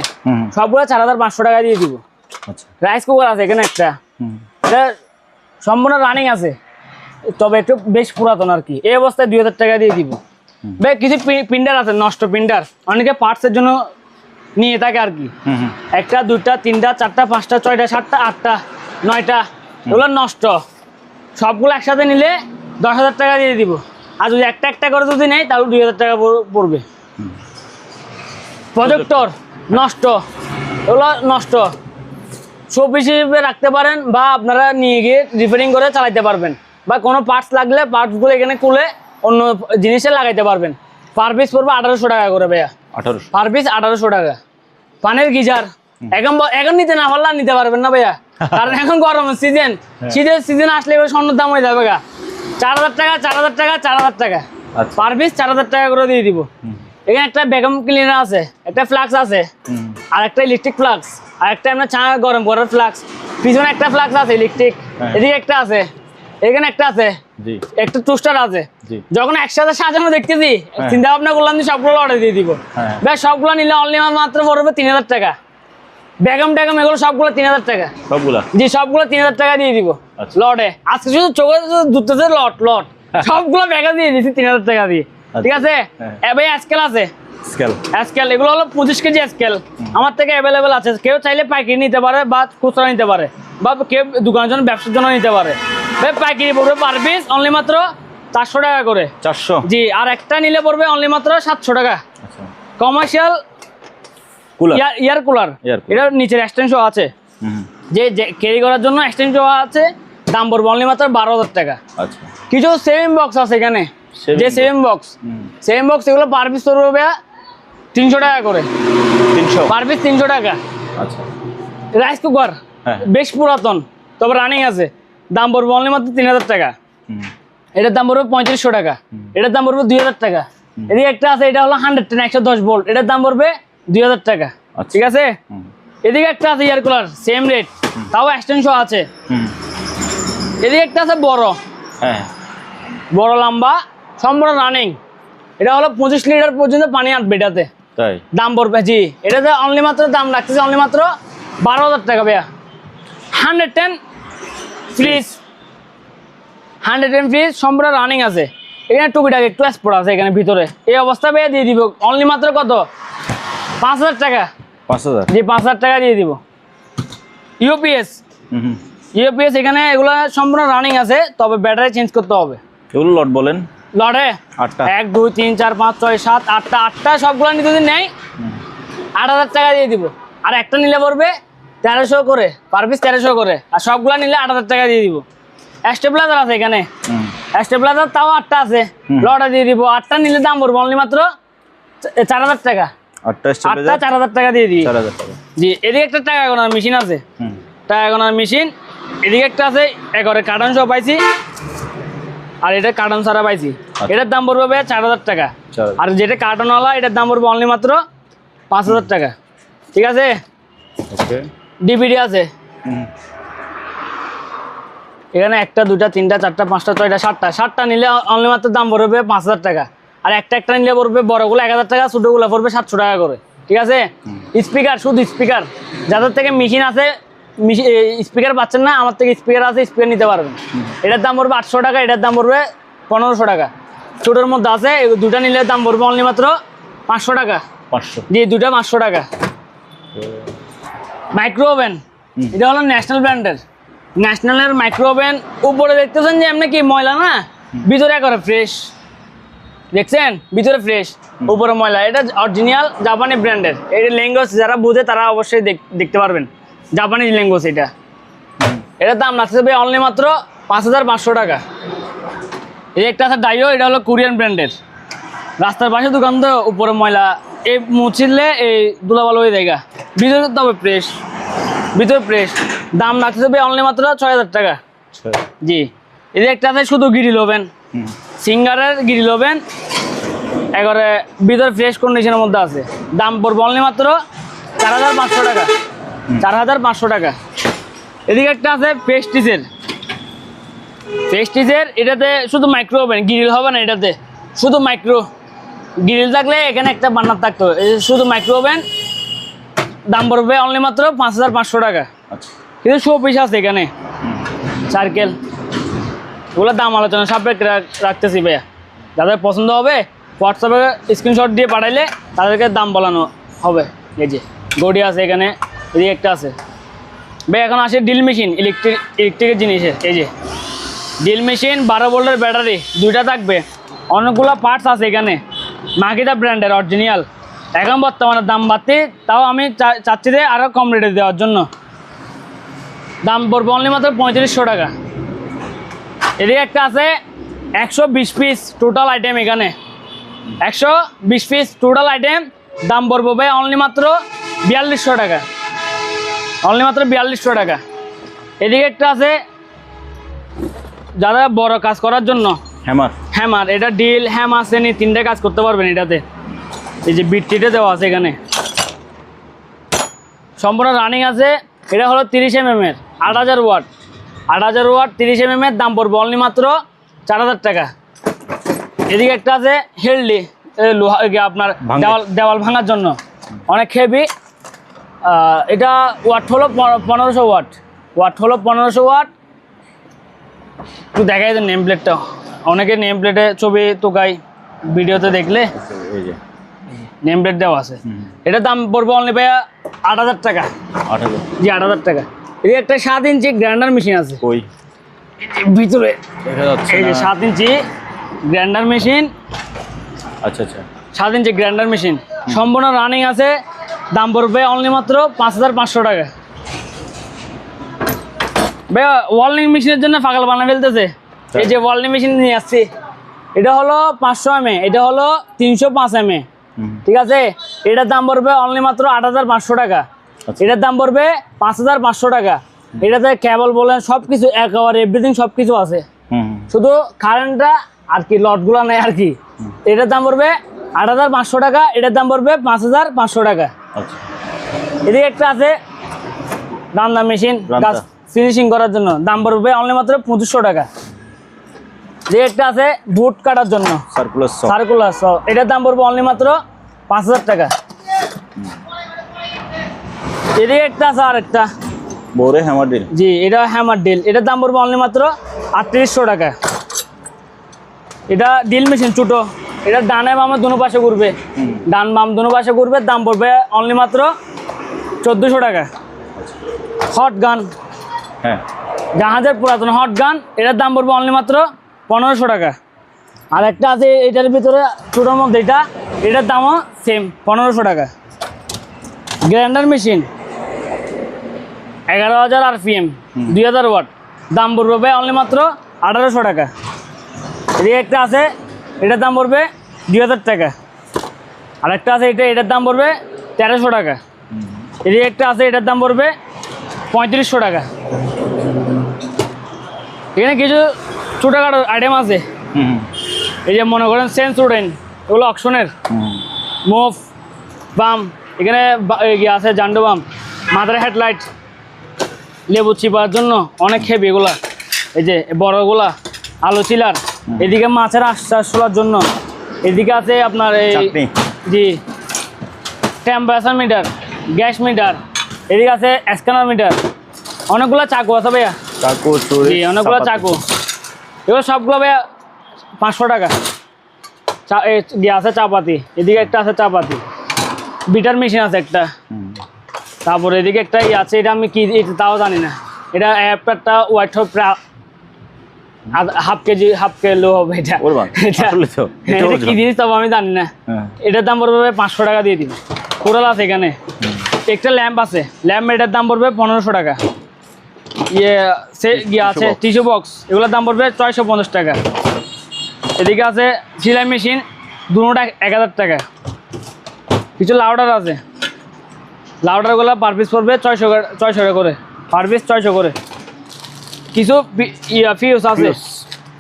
সবগুলো 4,500 টাকা দিয়ে দিব। আচ্ছা। রাইস কুকার আছে এখানে একটা, এটা সম্পূর্ণ রানিং আছে, তবে একটু বেশ পুরাতন আর কি। এই অবস্থায় 2,000 টাকা দিয়ে দিব ভাই। কিছু প্রিন্টার আছে, নষ্ট প্রিন্টার, অনেকে পার্টসের জন্য নিয়ে থাকে আর কি। 1টা 2টা 3টা 4টা 5টা 6টা 7টা 8টা 9টা, এগুলো নষ্ট। সবগুলো একসাথে নিলে 10,000 টাকা দিয়ে দিব। আর যদি একটা করে যদি নেই তাহলে 2,000 টাকা পড়বে। প্রজেক্টর নষ্ট, এগুলো নষ্ট, শোপিস হিসেবে রাখতে পারেন বা আপনারা নিয়ে গিয়ে রিপেয়ারিং করে চালাতে পারবেন, বা কোনো পার্টস লাগলে পার্টসগুলো এখানে খুলে অন্য জিনিসে লাগাইতে পারবেন। পার পিস পড়বে 1,800 টাকা করে ভাইয়া। 1800। পার পিস 1,800 টাকা। পানের গিজার এখন নিতে না পারলে নিতে পারবেন না ভাইয়া, কারণ এখন গরমের সিজন, শীতের সিজন আসলে এবার স্বর্ণের দাম হয়ে যাবে গা। 4,000 টাকা 4,000 টাকা 4,000 টাকা পার পিস, 4,000 টাকা করে দিয়ে দিব। এখানে একটা ভ্যাকুয়াম ক্লিনার আছে, একটা ফ্লাক্স আছে, আর একটা ইলেকট্রিক ফ্লাক্স, আর একটা আমরা চা গরম করার ফ্লাক্স। পিছনে একটা ফ্লাক্স আছে ইলেকট্রিক, এদিকে একটা আছে, এখানে একটা আছে, একটা টোস্টার আছে। যখন একসাথে সাজানো দেখতেছি চিন্তা ভাবনা করলাম যে সবগুলো অর্ডার দিয়ে দিব। বেশ সবগুলো নিলে অনলি মাত্র পড়বে 3,000 টাকা। বেগম এগুলো সবগুলো 3,000 টাকা। জি সবগুলো 3,000 টাকা দিয়ে দিব লটে। আজকে শুধু চোখে দুধতেছে লট সবগুলো ব্যাগা দিয়ে দিচ্ছি 3,000 টাকা দিয়ে। ঠিক আছে ভাই। স্কেল আছে, স্কেল এগুলো হলো 25 কেজি স্কেল আমার থেকে অ্যাভেলেবেল আছে। কেউ চাইলে পাইকারি নিতে পারে বা খুচরা নিতে পারে, বা কেউ দোকানের জন্য ব্যবসার জন্য নিতে পারে। ভাই পাইকারি পড়বে পার পিস অনলি মাত্র 400 টাকা করে। 400। জি, আর একটা নিলে পড়বে অনলি মাত্র 700 টাকা। কমার্শিয়াল ইয়ার কুলার, এটার নিচের এক্সটেনশন আছে, যে ক্যারি করার জন্য এক্সটেনশন আছে, দাম পড়বে অনলি মাত্র 12,000 টাকা। কিছু সেভিং বক্স আছে এখানে, যে সেভিং বক্স এগুলো পার পিস পড়বে 300 টাকা করে। 300 পার পিস 300 টাকা। রাইস কুকার বেশ পুরাতন, তবে রানিং আছে, দাম পড়বে অনলি মাত্র 3,000 টাকা। এটার দাম পড়বে 3500 টাকা। এটার দাম পড়বে 2,000 টাকা। এদিকে একটা আছে, এটা হলো 110 110 ভোল্ট, এটার দাম পড়বে 2,000 টাকা। ঠিক আছে। এদিকে একটা আছে এয়ার কুলার, সেম রেট, তাও এক্সটেনশন আছে। এদিকে একটা আছে বড় লম্বা, সম্পূর্ণ রানিং, এটা হলো 25 লিটার পর্যন্ত পানি আনবে এটাতে। দাম পড়বে, জি এটাতে অনলি মাত্র দাম রাখতেছে অনলি মাত্র 12,000 টাকা ভাইয়া। 110 ফ্রিজ, 110 ফ্রিজ সম্পূর্ণ রানিং আছে। এখানে টুকিটাকি একটু স্পট আছে এখানে ভিতরে। এই অবস্থা পেয়ে দিয়ে দিব অনলি মাত্র কত, 5,000 টাকা। 5,000? জি 5,000 টাকা দিয়ে দিব। ইউপিএস এখানে এগুলো সম্পূর্ণ রানিং আছে, তবে ব্যাটারি চেঞ্জ করতে হবে। এগুলো লট বলেন, লটে 1 2 3 4 5 6 7 8টা সবগুলো নিতে যদি নেই 8,000 টাকা দিয়ে দিব। আর একটা নিলে পড়বে 1,300 করে, পার পিস 1,300 করে, আর সবগুলো নিলে 8,000 টাকা দিয়ে দিব। স্টেবিলাইজার আছে এখানে, স্টেবিলাইজার তাও 8টা আছে, লটে দিয়ে দিব। 8টা নিলে দাম পড়বে অনলি মাত্র 4,000 টাকা। 8টা 4,000 টাকা দিয়ে দিই। জি, এদিকে একটা টাকা গোনার মেশিন আছে, টাকা গোনার মেশিন। এদিকে একটা আছে, একবারে কার্টন সহ পাইছি, আর এটা কার্টন ছাড়া পাইছি। এটার দাম পড়বে ভাই 4,000 টাকা। আর যেটা কার্টনওয়ালা এটার দাম পড়বে অনলি মাত্র 5,000 টাকা। ঠিক আছে। ডিভিডি আছে, এখানে 1টা 2টা 3টা 4টা 5টা 6টা 7টা নিলে অনলি মাত্র দাম পড়বে 5000 টাকা। আর একটা নিলে পড়বে বড়গুলো 1000 টাকা, ছোটগুলো পড়বে 700 টাকা করে। ঠিক আছে। স্পিকার, শুধু স্পিকার, যাদের থেকে মেশিন আছে স্পিকার পাচ্ছেন না, আমার থেকে স্পিকার আছে, স্পিকার নিতে পারবেন। এটার দাম পড়বে 800 টাকা, এটার দাম পড়বে 1500 টাকা। ছোটোর মধ্যে আছে, এই দুটা নিলে দাম পড়বে অনলি মাত্র 500 টাকা। 500 জি, দুটা 500 টাকা। মাইক্রো ওভেন, এটা হলো ন্যাশনাল ব্র্যান্ডের, ন্যাশনালের মাইক্রো ওভেন। উপরে দেখতেছেন যে এমনি কি ময়লা না, ভিতরে করে ফ্রেশ, দেখছেন ভিতরে ফ্রেশ, উপরে ময়লা। এটা অরিজিনাল জাপানি ব্র্যান্ডের। এটা ল্যাঙ্গুয়েজ যারা বুঝে তারা অবশ্যই দেখতে পারবেন, জাপানিজ ল্যাঙ্গুয়েজ এটা। এটার দাম লাগছে অনলি মাত্র 5500 টাকা। এই একটা আছে ডাইও, এটা হলো কোরিয়ান ব্র্যান্ডের। রাস্তার পাশে দোকান তো, উপরে ময়লা, এই মুছলে এই ধুলাবালো হয়ে যায়, ভিতরে তবে ফ্রেশ, ভিতরে ফ্রেশ। দাম লাগছে অনলি মাত্র 6000 টাকা। জি। এই একটা আছে শুধু গ্রিল ওভেন, সিঙ্গারের গ্রিল ওভেন, এবারে ভিতরে ফ্রেশ কন্ডিশনের মধ্যে আছে। দাম পড়বে অনলি মাত্র 4500 টাকা। 4500 টাকা। এদিকে একটা আছে পেস্টিজের, এটাতে শুধু মাইক্রো ওভেন, গ্রিল হবে না এটাতে, শুধু মাইক্রো। গ্রিল থাকলে এখানে একটা বার্নার থাকতো, শুধু মাইক্রো ওভেন। দাম পড়বে অনলি মাত্র 5500 টাকা। কিন্তু শো পিস আছে এখানে, সার্কেল, ওগুলোর দাম আলোচনা সাপেক্ষে রাখতেছি ভাইয়া। যাদের পছন্দ হবে হোয়াটসঅ্যাপে স্ক্রিনশট দিয়ে পাঠাইলে তাদেরকে দাম বলানো হবে। এই যে গড়ি আছে এখানে, এদিকে একটা আছে ভাই। এখন আসে ড্রিল মেশিন, ইলেকট্রিকের জিনিসের। এই যে ড্রিল মেশিন, 12 ভোল্টের ব্যাটারি, দুইটা থাকবে। অনেকগুলো পার্টস আছে এখানে, মাকিদা ব্র্যান্ডের অরিজিনাল। এখন বর্তমানে দাম বাড়তি, তাও আমি চাচ্ছি যে আরও কম রেটে দেওয়ার জন্য। দাম পড়বে অনলি মাত্র 3500 টাকা। এদিকে একটা আছে 120 পিস টোটাল আইটেম, এখানে 120 পিস টোটাল আইটেম। দাম পড়বে ভাই অনলি মাত্র 4200 টাকা, অনলি মাত্র 4200 টাকা। এদিকে একটা আছে যারা বড় কাজ করার জন্য, হ্যামার। এটা ডিল হ্যামার শ্রেণী 3টে কাজ করতে পারবেন এটাতে। এই যে বিটটিতে দেওয়া আছে এখানে, সম্পূর্ণ রানিং আছে। এটা হলো 30 mm এর, 8000 ওয়াট, 8000 ওয়াট 30 mm এর। দাম পড়বে অনলি মাত্র 4000 টাকা। এদিকে একটা আছে হেলডি, লোহা, আপনার দেওয়াল ভাঙার জন্য, অনেক হেভি। এটা ওয়াট হলো 1500 ওয়াট, হলো 1500 ওয়াট। একটু দেখাই দেন নেম প্লেটটা, অনেকে নেম প্লেটে ছবি তোকাই, ভিডিওতে দেখলে নেম প্লেট দেওয়া আছে। এটার দাম পড়বে অনলি ভাইয়া 8000 টাকা। জি, 8000 টাকা। এই একটা 7 ইঞ্চি গ্রাইন্ডার মেশিন আছে ভিতরে, এই যে 7 ইঞ্চি গ্রাইন্ডার মেশিন। আচ্ছা, 7 ইঞ্চি গ্রাইন্ডার মেশিন, সম্পূর্ণ রানিং আছে। দাম পড়বে অনলি মাত্র 5500 টাকা। ভাইয়া ওয়ার্ল্ডিং মেশিনের জন্য পাগল বানা ফেলতেছে। এই যে ওয়ার্ল্ডিং মেশিন নিয়ে আসছি, এটা হলো 500 mA, এটা হলো 305 mA। ঠিক আছে। এটার দাম পড়বে অনলি মাত্র 8500 টাকা। এটার দাম পড়বে 5500 টাকা। এটাতে কেবল বলেন সব কিছু, একেবারে এভরিথিং সব কিছু আছে, শুধু কারেন্টটা আর কি লটগুলো নেই আর কি। এটার দাম পড়বে 8500 টাকা। এটার দাম পড়বে 5500 টাকা। এদিকে একটা আছে রান্না মেশিন, গাছ ফিনিশিং করার জন্য, দাম পড়বে অনলি মাত্র 2500 টাকা। যে একটা আছে বুট কাটার জন্য, সার্কুলার স, এটার দাম পড়বে অনলি মাত্র 5000 টাকা। এদিকে একটা আছে আর একটা বড় হ্যামার ডিল, জি, এটা হ্যামার ডিল, এটার দাম পড়বে অনলি মাত্র 3800 টাকা। এটা ডিল মেশিন ছোটো, এটা ডানে বামে দুনো পাশে ঘুরবে, ডান বাম দুনো পাশে ঘুরবে। দাম পড়বে অনলি মাত্র 1400 টাকা। হট গান, জাহাজের পুরাতন হট গান, এটার দাম পড়বে অনলি মাত্র 1500 টাকা। আর একটা আছে এটার ভিতরে ছোটোর মধ্যে, এটার দামও সেম 1500 টাকা। গ্রাইন্ডার মেশিন 11000 RPM, 2000 ওয়াট, দাম পড়বে অনলি মাত্র 1800 টাকা। এদিকে একটা আছে, এটার দাম পড়বে 2000 টাকা। আরেকটা আছে এটার দাম পড়বে 1300 টাকা। এদিকে একটা আছে, এটার দাম পড়বে 3500 টাকা। এখানে কিছু ছোটোখাটো আইটেম আছে, এই যে মনে করেন সেন্সুডেন, এগুলো অকশনের, মুভ বাম, এখানে আছে জান্ডো বাম, মাথার হেডলাইট, লেবু চিপার জন্য অনেক হেভি এগুলা। এই যে বড়গুলা আলু চিলার, এদিকে মাছের আশ্বাস তোলার জন্য, এদিকে আছে আপনার এই চাটনি। জি টেম্পারেচার মিটার, গ্যাস মিটার, এদিকে আছে স্ক্যানার মিটার, অনেকগুলো চাকু আছে ভাইয়া। চাকু, ছুরি, জি অনেকগুলো চাপাতি। চাকু, এগুলো সবগুলো ভাইয়া 500 টাকা। আছে চাপাতি, এদিকে একটা আছে চাপাতি, বিটার মেশিন আছে একটা, হুম। তারপরে এদিকে একটা আছে, এটা আমি কি এটা তাও জানি না, এটা একটা হোয়াইট হাফ কেজি হবে এটা। ওর বাবা, এটা আসলে তো, হ্যাঁ, এটাও এটা কি ওজন। জিনিস তবে আমি জানি না। হ্যাঁ। এটার দাম পড়বে 500 টাকা দিয়ে দিব। কোরাল আছে এখানে, একটা ল্যাম্প আছে, ল্যাম্প এটার দাম পড়বে 1500 টাকা। আছে box। টিস্যু বক্স, এগুলোর দাম পড়বে 650 টাকা। এদিকে আছে সেলাই মেশিন, দুটোটা 1000 টাকা। কিছু লাউডার আছে, লাউডারগুলো পার পিস পড়বে 600 টাকা করে, পার পিস 600 করে। কিছু ফিউজ আছে,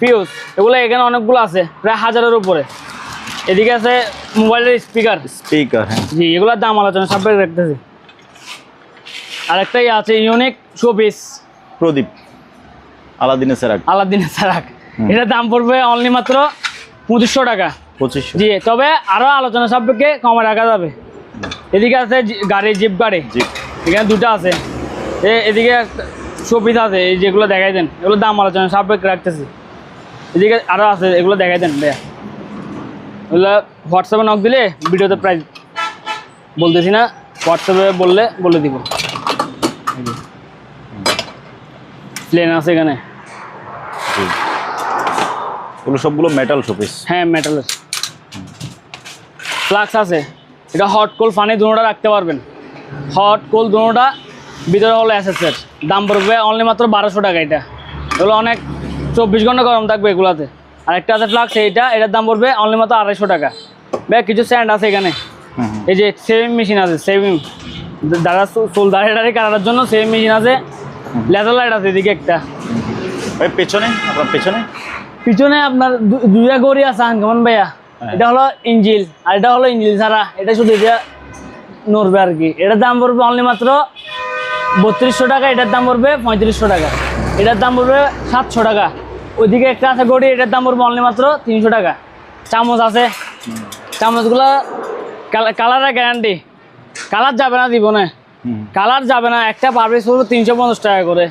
ফিউজ এগুলো এখানে অনেকগুলো আছে, প্রায় 1000-এর উপরে। এদিকে আছে মোবাইলের স্পিকার, স্পিকার, হ্যাঁ। জি এগুলোর দাম আলোচনা সাপেক্ষে রাখতেছি। আরেকটাই আছে ইউনিক শোপিস, প্রদীপ, আলাদিনের সেরাক, আলাদিনের চারাক, এটার দাম পড়বে অনলি মাত্র 2500 টাকা। 2500। জি তবে আরো আলোচনা সাপেক্ষে কমে রাখা যাবে। এদিকে আছে গাড়ি, জিপ গাড়ি, জি। এখানে দুটো আছে। এদিকে শোপিস আছে, এই যেগুলো দেখাই দেন, এগুলো দাম আলোচনা সাপেক্ষে রাখতেছি। এদিকে আরো আছে, এগুলো দেখাই দেন ভাইয়া। এগুলো হোয়াটসঅ্যাপে নক দিলে ভিডিওতে প্রাইস বলতেছি না, হোয়াটসঅ্যাপে বলে দিব। প্লেন আছে এখানে, জি। এগুলো সবগুলো মেটাল শোপিস। হ্যাঁ মেটালের। ফ্লাক্স আছে, এটা হট কোল পানি দুটোটা রাখতে পারবেন, হট কোল দুটোটা, ভিতরে হলো এসএসের, দাম পড়বে অনলি মাত্র 1200 টাকা। এটা এগুলো অনেক 24 ঘন্টা গরম থাকবে এগুলাতে। আর একটা আছে ফ্লাক্স, এটার দাম পড়বে অনলি মাত্র 250 টাকা। ভাই কিছু স্যান্ড আছে এখানে, এই যে সেভিং মেশিন আছে, সেভিং দাঁড়া চুল দাঁড়িয়ে কাটার জন্য সেভিং মেশিন আছে, লেজার লাইট আছে এদিকে একটা। ভাই পেছনে, আপনার পেছনে পিছনে আপনার দুইটা গড়ি আছে কেমন ভাইয়া, এটা হলো ইঞ্জিল আর এটা হলো ইঞ্জিল ছাড়া, এটা শুধু এটা নড়বে আর কি। এটার দাম পড়বে অনলি মাত্র 3200 টাকা, এটার দাম পড়বে 3500 টাকা, এটার দাম পড়বে 700 টাকা। ওইদিকে একটা আছে গড়ি, এটার দাম পড়বে অনলি মাত্র 300 টাকা। চামচ আছে, চামচগুলো কালারের গ্যারান্টি, কালার যাবে না দিব না, কালার যাবে না। একটা পার পিস পড়বে 350 টাকা করে,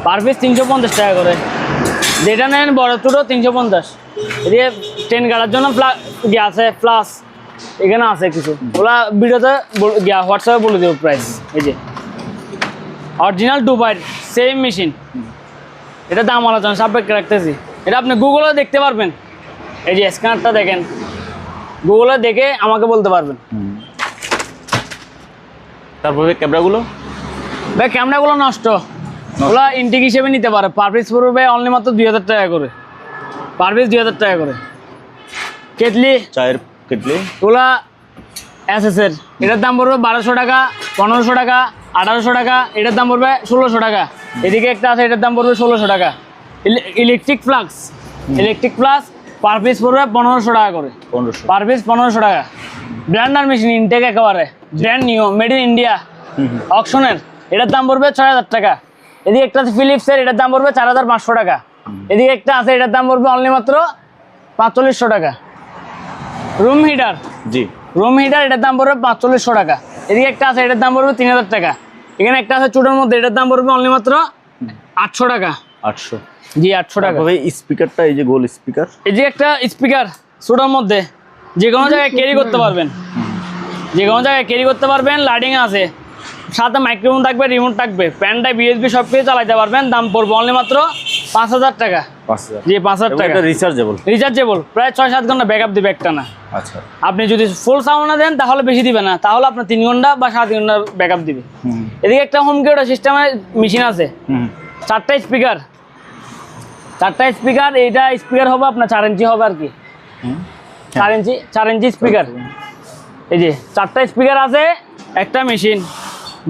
পার পিস 350 টাকা করে। যেটা নেন বড় ছোটো 350। এদিকে ট্রেন কাটার জন্য আছে প্লাস, এখানে আছে কিছু, ওরা ভিডিওতে হোয়াটসঅ্যাপে বলে দেবো প্রাইস। এই যে অরিজিনাল ডুবাইয়ের সেম মেশিন, এটা দাম আলোচনা সাপেক্ষে রাখতেছি। এটা আপনি গুগলে দেখতে পারবেন, এই যে স্ক্যানারটা দেখেন, গুগলে দেখে আমাকে বলতে পারবেন। তারপরে ক্যামেরাগুলো, ভাই ক্যামেরাগুলো নষ্ট, ওগুলো ইন্টিক হিসেবে নিতে পারে, পার পিস পড়বে অনলি মাত্র 2000 টাকা করে, পার পিস 2000 টাকা করে। কেটলি, চায়ের কেটলি, ওগুলা এসএসের, এটার দাম পড়বে 1200 টাকা, 1500 টাকা, 1800 টাকা, এটার দাম পড়বে 1600 টাকা। এদিকে একটা আছে, এটার দাম পড়বে 1600 টাকা। Electric flux, electric plus per piece পড়বে 1500 টাকা করে, 1500। পার পিস 1500 টাকা। ব্র্যান্ডার মেশিন ইনটেক একেবারে brand new, made in India, অকশনের, এটার দাম পড়বে 6000 টাকা। এদিকে একটা আছে ফিলিপসের, এটার দাম পড়বে 4500 টাকা। এদিকে একটা আছে, এটার দাম পড়বে অনলি মাত্র 4500 টাকা। রুম হিটার, জি, রুম হিটার, এটার দাম পড়বে 4500 টাকা। এদিকে একটা আছে, এটার দাম পড়বে 3000 টাকা। এখানে একটা আছে চুটের মধ্যে, এটার দাম পড়বে অনলি মাত্র 800 টাকা। 800। জি 800 টাকা। ভাই স্পিকারটা, এই যে গোল স্পিকার, এই যে একটা স্পিকার চুটের মধ্যে, যে কোনো জায়গায় ক্যারি করতে পারবেন, যে কোনো জায়গায় ক্যারি করতে পারবেন। লাইটিং আছে, সাথে মাইক্রোফোন থাকবে, রিমোট থাকবে, প্যানটা বিএসবি সব কিছু চালাতে পারবেন। দাম পড়বে অনলি মাত্র 5000 টাকা। 5000। জি 5000 টাকা। এটা রিচার্জেবল, রিচার্জেবল, প্রায় 6-7 ঘন্টা ব্যাকআপ দিবে একটা না। আচ্ছা। আপনি যদি ফুল সাউন্ড দেন তাহলে বেশি দিবে না, তাহলে আপনার 3 ঘন্টা বা 7 ঘন্টা ব্যাকআপ দিবে। এদিকে একটা হোম থিয়েটার সিস্টেমের মেশিন আছে, 4টা স্পিকার, 4টা স্পিকার। এইটা স্পিকার হবে আপনার 4 ইঞ্চি হবে আর কি, 4 ইঞ্চি স্পিকার। এই যে 4টা স্পিকার আছে, একটা মেশিন,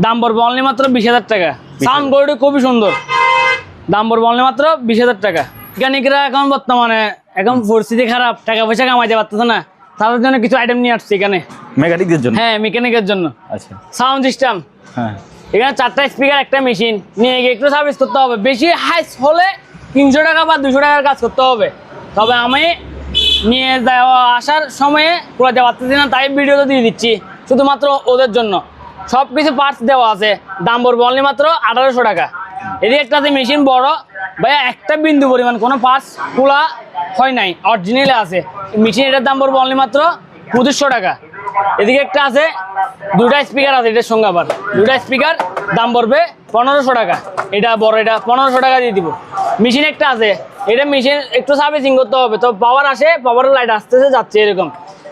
দাম পড়বে অনলি মাত্র 20000 টাকা। সাউন্ড কোয়ালিটি খুবই সুন্দর, দাম পড়বে অনলি মাত্র 20000 টাকা। মেকানিকরা এখন বর্তমানে এখন পরিস্থিতি খারাপ, টাকা পয়সা কামাইতে পারতেছে না, তাদের জন্য কিছু আইটেম নিয়ে আসছি এখানে। মেকানিকদের জন্য, হ্যাঁ মেকানিকের জন্য। আচ্ছা। সাউন্ড সিস্টেম, হ্যাঁ, এখানে 4টা স্পিকার, একটা মেশিন নিয়ে গিয়ে একটু সার্ভিস করতে হবে। বেশি হাইস হলে 300 টাকা বা 200 টাকার কাজ করতে হবে। তবে আমি নিয়ে যাওয়া আসার সময়ে পুরো দেওয়া পারতেছি না, তাই ভিডিওতে দিয়ে দিচ্ছি শুধুমাত্র ওদের জন্য। সব কিছু পার্টস দেওয়া আছে, দাম পড়বে অনলি মাত্র 1800 টাকা। এদিকে একটা আছে মেশিন বড় ভাইয়া, একটা বিন্দু পরিমাণ কোনো পার্টস খোলা হয় নাই, অরিজিনালে আছে মেশিন। এটার দাম পড়বে অনলি মাত্র 2500 টাকা। এদিকে একটা আছে, দুটা স্পিকার আছে এটার সঙ্গে, আবার দুটা স্পিকার, দাম পড়বে 1500 টাকা। এটা বড়, এটা 1500 টাকা দিয়ে দিব। মেশিন একটা আছে, এটা মেশিন একটু সার্ভিসিং করতে হবে, তো পাওয়ার আসে, পাওয়ারের লাইট আসতেছে যাচ্ছে এরকম।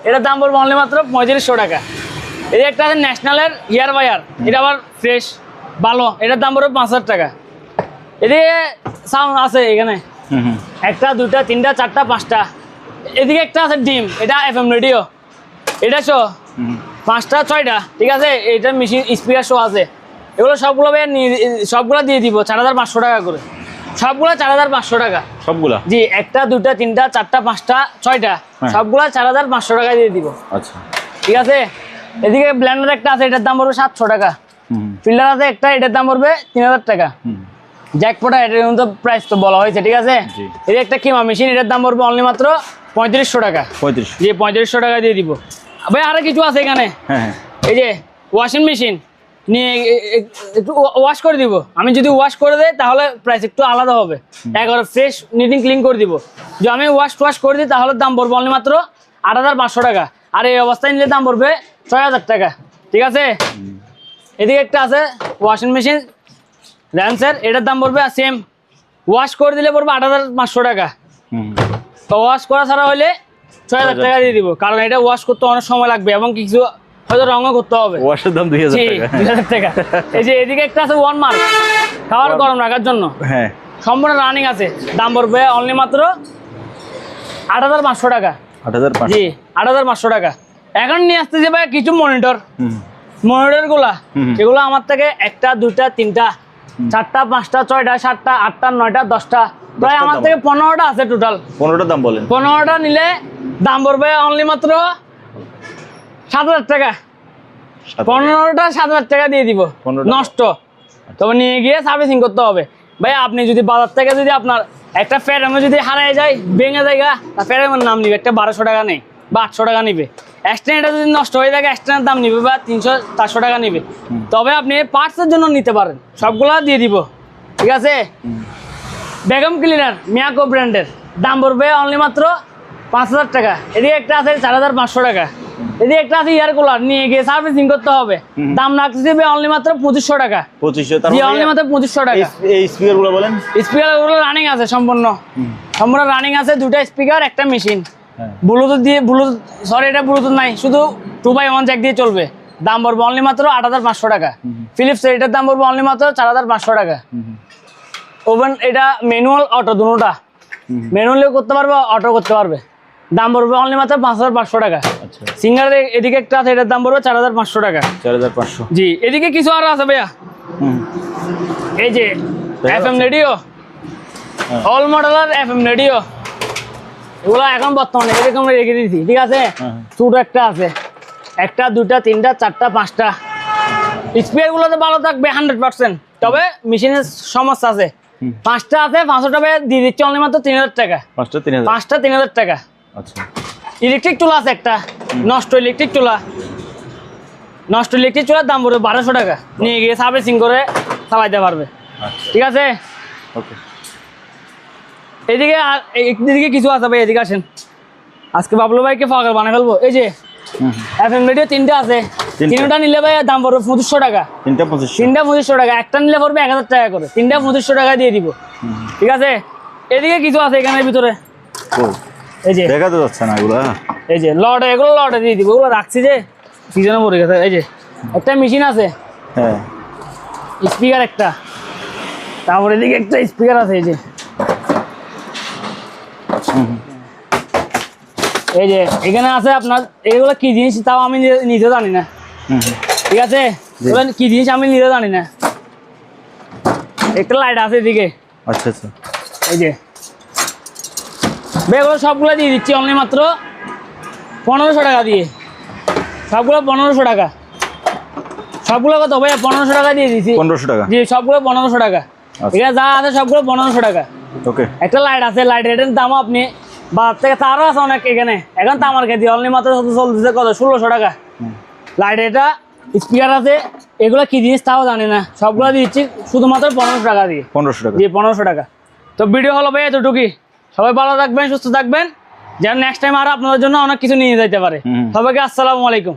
এটার দাম পড়বে অনলি মাত্র 3500 টাকা। এই একটা আছে ন্যাশনালের ইয়ার বায়ার, এটা আবার ফ্রেশ ভালো, এটার দাম পড়বে 5000 টাকা। এদিকে সাউন্ড আছে এখানে, একটা, দুটা, তিনটা, চারটা, পাঁচটা। এদিকে একটা আছে ডিম, এটা FM রেডিও, এটা শো 5টা 6টা, ঠিক আছে। এটা মেশিন স্পিকার শো আছে। এগুলো সবগুলো সবগুলো দিয়ে দিব 4500 টাকা করে, সবগুলো 4500 টাকা সবগুলা। জি, একটা, দুটা, তিনটা, চারটা, পাঁচটা, 6টা, সবগুলা 4500 টাকা দিয়ে দিব। আচ্ছা, ঠিক আছে। এদিকে ব্লেন্ডার একটা আছে, এটার দাম পড়বে 700 টাকা। ফিল্টার আছে একটা, এটার দাম পড়বে 3000 টাকা। জ্যাকপটা, এটার কিন্তু প্রাইস তো বলা হয়েছে, ঠিক আছে। এই একটা কিমা মেশিন, এটার দাম পড়বে অনলি মাত্র 3500 টাকা। 35। জি, 3500 টাকা দিয়ে দিব। ভাই আরো কিছু আছে এখানে, এই যে ওয়াশিং মেশিন নিয়ে একটু ওয়াশ করে দিব। আমি যদি ওয়াশ করে দেয় তাহলে প্রাইস একটু আলাদা হবে, একবার ফ্রেশ নিটিং ক্লিন করে দিব। যদি আমি ওয়াশ করে দিই তাহলে দাম পড়বে অনলি মাত্র 8500 টাকা। আর এই অবস্থায় নিলে দাম পড়বে 6000 টাকা, ঠিক আছে। এদিকে একটা আছে ওয়াশিং মেশিন র্যান্সের, এটার দাম পড়বে সেম, ওয়াশ করে দিলে পড়বে 8500 টাকা। তো ওয়াশ করা ছাড়া হলে 6000 টাকা দিয়ে দিব, কারণ এটা ওয়াশ করতে অনেক সময় লাগবে এবং কিছু হয়তো রঙও করতে হবে। ওয়াশের দাম 2000 টাকা। 2000 টাকা। এই যে এদিকে একটা আছে ওয়ান মার্ক, খাবার গরম রাখার জন্য, হ্যাঁ, সম্পূর্ণ রানিং আছে, দাম পড়বে অনলি মাত্র 8500 টাকা। 8500। জি, 8500 টাকা। এখন নিয়ে আসতে যে ভাই কিছু মনিটর গুলা, এগুলো আমার থেকে একটা, দুটা, তিনটা, চারটা, পাঁচটা, 6টা, 7টা, 8টা, 9টা, 10টা, প্রায় আমার থেকে 15টা আছে টোটাল। 15টার দাম বলেন। 15টা নিলে দাম পড়বে অনলি মাত্র 7000 টাকা। 15টা 7000 টাকা দিয়ে দিব, নষ্ট। তবে নিয়ে গিয়ে সার্ভিসিং করতে হবে। ভাই আপনি যদি বাজার থেকে যদি আপনার একটা ফ্যারামে যদি হারায় যায়, ভেঙে যায়, তা ফ্যারামের নাম নিবে একটা 1200 টাকা নেই বা 800 টাকা নিবে। এক্সটেন্ডটা যদি নষ্ট হয়ে থাকে, এক্সটেন্ডের দাম নিবে বা 300-400 টাকা নিবে। তবে আপনি পার্টসের জন্য নিতে পারেন, সবগুলা দিয়ে দিব, ঠিক আছে। বেগম ক্লিনার মিয়াকো ব্র্যান্ডের, দাম পড়বে অনলি মাত্র 5000 টাকা। এদিকে একটা আছে 4500 টাকা। এদিকে একটা আছে ইয়ার কুলার, নিয়ে গিয়ে সার্ভিসিং করতে হবে, দাম রাখতে দেবে অনলি মাত্র 2500 টাকা। 2500, তার জি, অনলি মাত্র 2500 টাকা। এই স্পিকারগুলো বলেন। স্পিকারগুলো রানিং আছে, সম্পূর্ণ রানিং আছে, দুটো স্পিকার, একটা মেশিন, ব্লুটুথ দিয়ে, এটা ব্লুটুথ নাই, শুধু 2x1 জ্যাক দিয়ে চলবে। দাম পড়বে অনলি মাত্র 8500 টাকা। ফিলিপস, এটার দাম পড়বে অনলি মাত্র 4500 টাকা। ওভেন, এটা ম্যানুয়াল অটো দুটোটা, ম্যানুয়ালিও করতে পারবে, অটো করতে পারবে, দাম পড়বে অনলি মাত্র 5500 টাকা। সিঙ্গার এদিকে একটা আছে, এটার দাম পড়বে 4500 টাকা। 4500। জি, এদিকে কিছু আরো আছে ভাইয়া, এই যে FM রেডিও, অল মডেলের FM রেডিও, এগুলো এখন বর্তমানে এরকম রেখে দিয়েছি, ঠিক আছে। ছোট একটা আছে, একটা, দুটা, তিনটা, চারটা, পাঁচটা। স্পিকারগুলো তো ভালো থাকবে 100%, তবে মেশিনের সমস্যা আছে। 5টা আছে, 500 টাকা দিয়ে দিচ্ছে অনলি মাত্র 3000 টাকা। 5টা 3000 টাকা। আচ্ছা, ইলেকট্রিক চুলা আছে একটা, নষ্ট ইলেকট্রিক চুলার দাম পড়বে 1200 টাকা। নিয়ে গিয়ে সার্ভিসিং করে চালাইতে পারবে, ঠিক আছে। এদিকে কিছু আছে ভাই, এদিকে আসেন, আজকে বাবলু ভাইকে ফাঁকা বানিয়ে ফেলবো। এই যে FM রেডিও 3টা আছে, 3টা নিলে ভাই দাম পড়বে 2500 টাকা। 3টা 2500 টাকা, একটা নিলে পড়বে 1000 টাকা করে। 3টা 2500 টাকা দিয়ে দিব, ঠিক আছে। এদিকে কিছু আছে এখানের ভিতরে, এই যে দেখা তো যাচ্ছে না এগুলো, এই যে লটে, এগুলো লটে দিয়ে দিব, এগুলো রাখছি যে সিজনে পড়ে গেছে। এই যে একটা মেশিন আছে, হ্যাঁ, স্পিকার একটা, তারপরে এদিকে একটা স্পিকার আছে, এই যে এই যে এখানে আছে আপনার। এগুলো কি জিনিস তাও আমি নিজে জানি না, ঠিক আছে। এগুলো কি জিনিস আমি নিজে জানি না। একটা লাইট আছে এদিকে, আচ্ছা আচ্ছা, এই যে এগুলো সবগুলো দিয়ে দিচ্ছি অনলি মাত্র 1500 টাকা দিয়ে। সবগুলো 1500 টাকা, সবগুলো কত ভাইয়া? 1500 টাকা দিয়ে দিচ্ছি। 1500 টাকা, জি, সবগুলো 1500 টাকা। এখানে যা আছে সবগুলো 1500 টাকা। ওকে একটা লাইট আছে, লাইট এটার দামও আপনি বাজার থেকে তারও আছে অনেক এখানে। এখন তো আমার কেজি অনলি মাত্র চলতেছে কত 1600 টাকা। লাইট এটা স্পিকার আছে, এগুলো কি জিনিস তাও জানি না, সবগুলো দিচ্ছি শুধুমাত্র 1500 টাকা দিয়ে। 1500 টাকা। জি 1500 টাকা। তো ভিডিও হলো ভাই এতটুকুই। সবাই ভালো থাকবেন, সুস্থ থাকবেন, যেন নেক্সট টাইম আরো আপনাদের জন্য অনেক কিছু নিয়ে যেতে পারে। সবাইকে আসসালামু আলাইকুম।